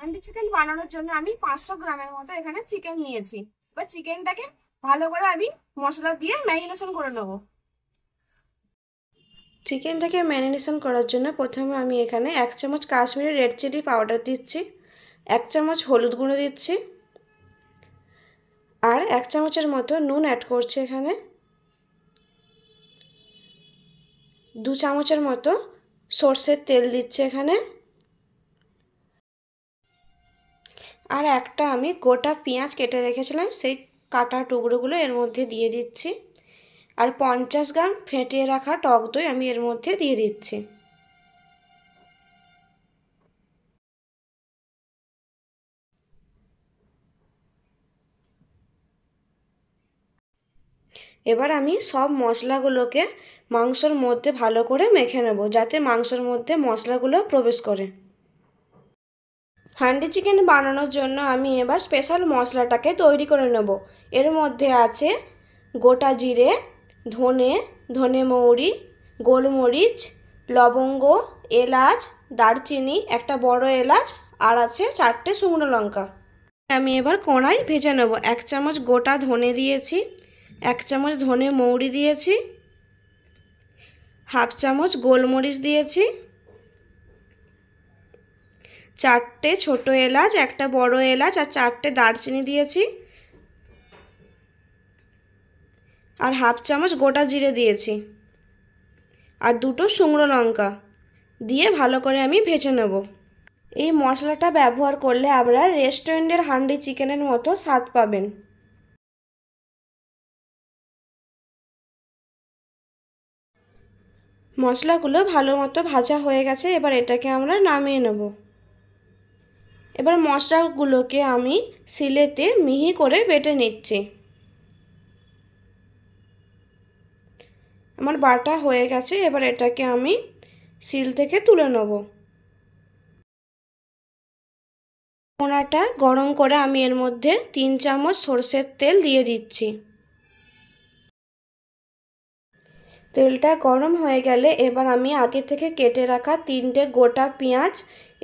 Handi chicken বানানোর জন্য আমি 500 গ্রামের মতো এখানে চিকেন নিয়েছি। এবার চিকেনটাকে ভালো করে আমি মশলা দিয়ে ম্যারিনেশন করে নেবো। চিকেনটাকে ম্যারিনেশন করার জন্য প্রথমে আমি এখানে 1 চামচ কাশ্মীরি রেড চিলি পাউডার দিচ্ছি, 1 চামচ হলুদ গুঁড়ো দিচ্ছি, আর 1 চামচের মতো নুন অ্যাড করছি এখানে, 2 চামচের মতো সর্ষের তেল দিচ্ছি এখানে, আর একটা আমি গোটা পেঁয়াজ কেটে রেখেছিলাম সেই কাটা টুকরোগুলো এর মধ্যে দিয়ে দিচ্ছি, আর 50 গ্রাম ফেটিয়ে রাখা টক দই আমি এর মধ্যে দিয়ে দিচ্ছি। এবার আমি সব মশলাগুলোকে মাংসের মধ্যে ভালো করে মেখে নেব, যাতে মাংসের মধ্যে মশলাগুলো প্রবেশ করে। হান্ডি চিকেন বানানোর জন্য আমি এবার স্পেশাল মশলাটাকে তৈরি করে নেব। এর মধ্যে আছে গোটা জিরে, ধনে মৌরি, গোলমরিচ, লবঙ্গ, এলাচ, দারচিনি, একটা বড় এলাচ, আর আছে 4টে শুকনো লঙ্কা। আমি এবার কড়াই ভেজে নেব। 1 চামচ গোটা ধনে দিয়েছি, 1 চামচ ধনে মৌরি দিয়েছি, হাফ চামচ গোলমরিচ দিয়েছি, 4টে ছোট এলাচ, একটা বড় এলাচ, আর 4টে দারচিনি দিয়েছি, আর হাফ চামচ গোটা জিরে দিয়েছি, আর 2টো শুকনো লঙ্কা দিয়ে ভালো করে আমি ভেজে নেব। এই মশলাটা ব্যবহার করলে আপনারা রেস্টুরেন্টের হান্ডি চিকেনের মতো স্বাদ পাবেন। মশলাগুলো ভালো মতো ভাজা হয়ে গেছে, এবার এটাকে আমরা নামিয়ে নেব। এবার মশলাগুলোকে আমি শিলেতে মিহি করে বেটে নিচ্ছি। আমার বাটা হয়ে গেছে, এবার এটাকে আমি শিল থেকে তুলে নেব। কড়াটা গরম করে আমি এর মধ্যে 3 চামচ সরষের তেল দিয়ে দিচ্ছি। তেলটা গরম হয়ে গেলে এবার আমি আগে থেকে কেটে রাখা 3টে গোটা পেঁয়াজ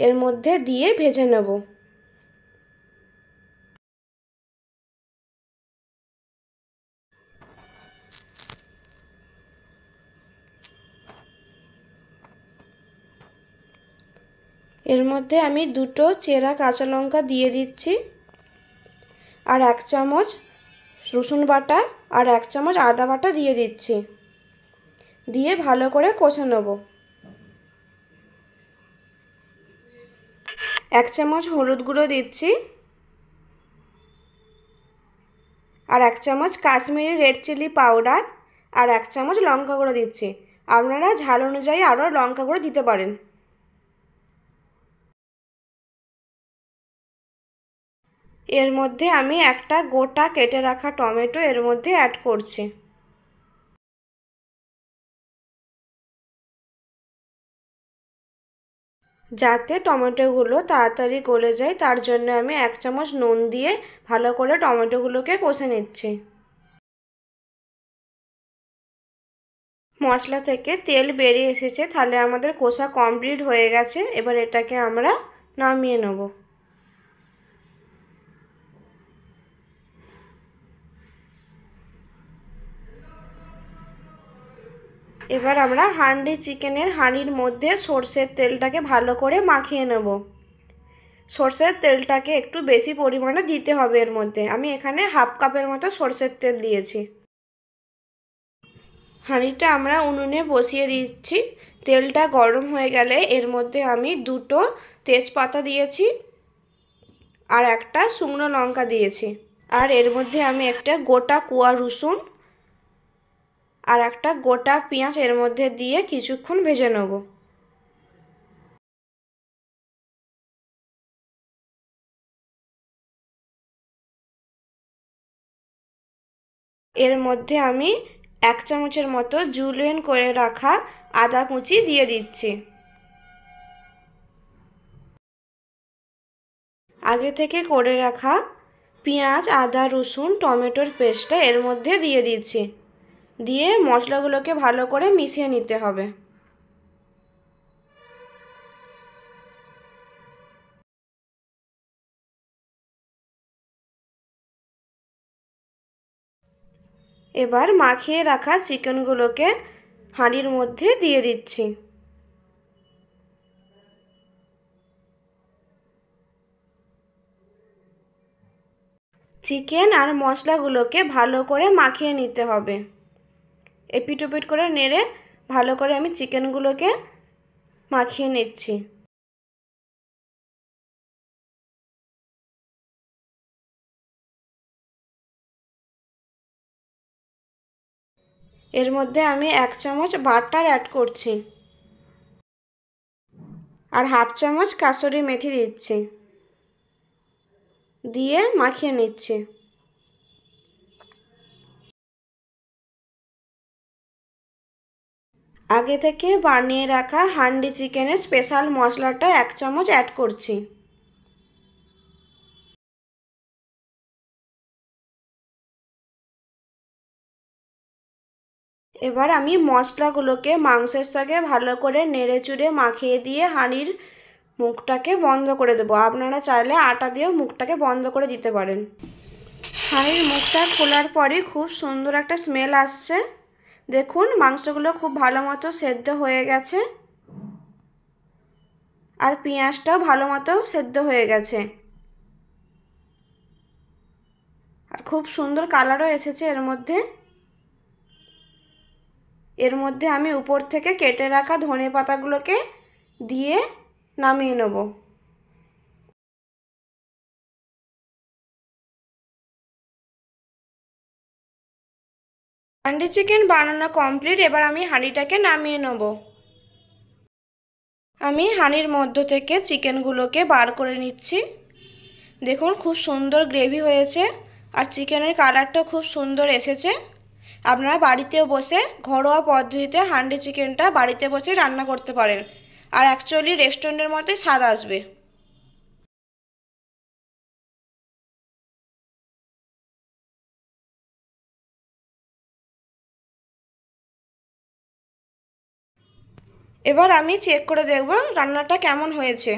এর মধ্যে দিয়ে ভেজে নেব। এর মধ্যে আমি 2টো চেরা কাঁচা লঙ্কা দিয়ে দিচ্ছি, আর 1 চামচ রসুন বাটা আর 1 চামচ আদা বাটা দিয়ে দিচ্ছি, দিয়ে ভালো করে কষে নেব। 1 চামচ হলুদ গুঁড়ো দিচ্ছি, আর 1 চামচ কাশ্মীরি রেড চিলি পাউডার, আর 1 চামচ লঙ্কা গুঁড়ো দিচ্ছি। আপনারা ঝাল অনুযায়ী আরও লঙ্কা গুঁড়ো দিতে পারেন। এর মধ্যে আমি একটা গোটা কেটে রাখা টমেটো এর মধ্যে অ্যাড করছি। যাতে টমেটোগুলো তাড়াতাড়ি গলে যায় তার জন্য আমি 1 চামচ নুন দিয়ে ভালো করে টমেটোগুলোকে কষে নিচ্ছি। মশলা থেকে তেল বেরিয়ে এসেছে, তাহলে আমাদের কষা কমপ্লিট হয়ে গেছে। এবার এটাকে আমরা নামিয়ে নেব। এবার আমরা হান্ডি চিকেনের হাঁড়ির মধ্যে সর্ষের তেলটাকে ভালো করে মাখিয়ে নেব। সর্ষের তেলটাকে একটু বেশি পরিমাণে দিতে হবে এর মধ্যে। আমি এখানে হাফ কাপের মতো সর্ষের তেল দিয়েছি। হাঁড়িটা আমরা উনুনে বসিয়ে দিচ্ছি। তেলটা গরম হয়ে গেলে এর মধ্যে আমি 2টো তেজপাতা দিয়েছি, আর একটা শুকনো লঙ্কা দিয়েছি, আর এর মধ্যে আমি একটা গোটা কোয়া রসুন আর একটা গোটা পেঁয়াজ এর মধ্যে দিয়ে কিছুক্ষণ ভেজে নেব। এর মধ্যে আমি 1 চামচের মতো জুলিয়েন করে রাখা আদা কুচি দিয়ে দিচ্ছি। আগে থেকে করে রাখা পেঁয়াজ, আদা, রসুন, টমেটোর পেস্টটা এর মধ্যে দিয়ে দিচ্ছি, দিয়ে মশলাগুলোকে ভালো করে মিশিয়ে নিতে হবে। এবার মাখিয়ে রাখা চিকেনগুলোকে হাঁড়ির মধ্যে দিয়ে দিচ্ছি। চিকেন আর মশলাগুলোকে ভালো করে মাখিয়ে নিতে হবে। এপিট ওপিট করে নেড়ে ভালো করে আমি চিকেনগুলোকে মাখিয়ে নিচ্ছি। এর মধ্যে আমি 1 চামচ বাটার অ্যাড করছি আর হাফ চামচ কাসুরি মেথি দিচ্ছি, দিয়ে মাখিয়ে নিচ্ছি। আগে থেকে বানিয়ে রাখা হান্ডি চিকেনের স্পেশাল মশলাটা 1 চামচ অ্যাড করছি। এবার আমি মশলাগুলোকে মাংসের সঙ্গে ভালো করে নেড়েচুড়ে মাখিয়ে দিয়ে হাঁড়ির মুখটাকে বন্ধ করে দেবো। আপনারা চাইলে আটা দিয়েও মুখটাকে বন্ধ করে দিতে পারেন। হাঁড়ির মুখটা খোলার পরে খুব সুন্দর একটা স্মেল আসছে। দেখুন মাংসগুলো খুব ভালো মতো সেদ্ধ হয়ে গেছে আর পেঁয়াজটাও ভালো মতো সেদ্ধ হয়ে গেছে আর খুব সুন্দর কালারও এসেছে। এর মধ্যে আমি উপর থেকে কেটে রাখা ধনেপাতাগুলোকে দিয়ে নামিয়ে নেব। হান্ডি চিকেন বানানো কমপ্লিট। এবার আমি হাঁড়িটাকে নামিয়ে নেব। আমি হাঁড়ির মধ্য থেকে চিকেনগুলোকে বার করে নিচ্ছি। দেখুন খুব সুন্দর গ্রেভি হয়েছে আর চিকেনের কালারটাও খুব সুন্দর এসেছে। আপনারা বাড়িতেও বসে ঘরোয়া পদ্ধতিতে হান্ডি চিকেনটা বাড়িতে বসে রান্না করতে পারেন আর অ্যাকচুয়ালি রেস্টুরেন্টের মতোই স্বাদ আসবে। এবার আমি চেক করে দেখব রান্নাটা কেমন হয়েছে।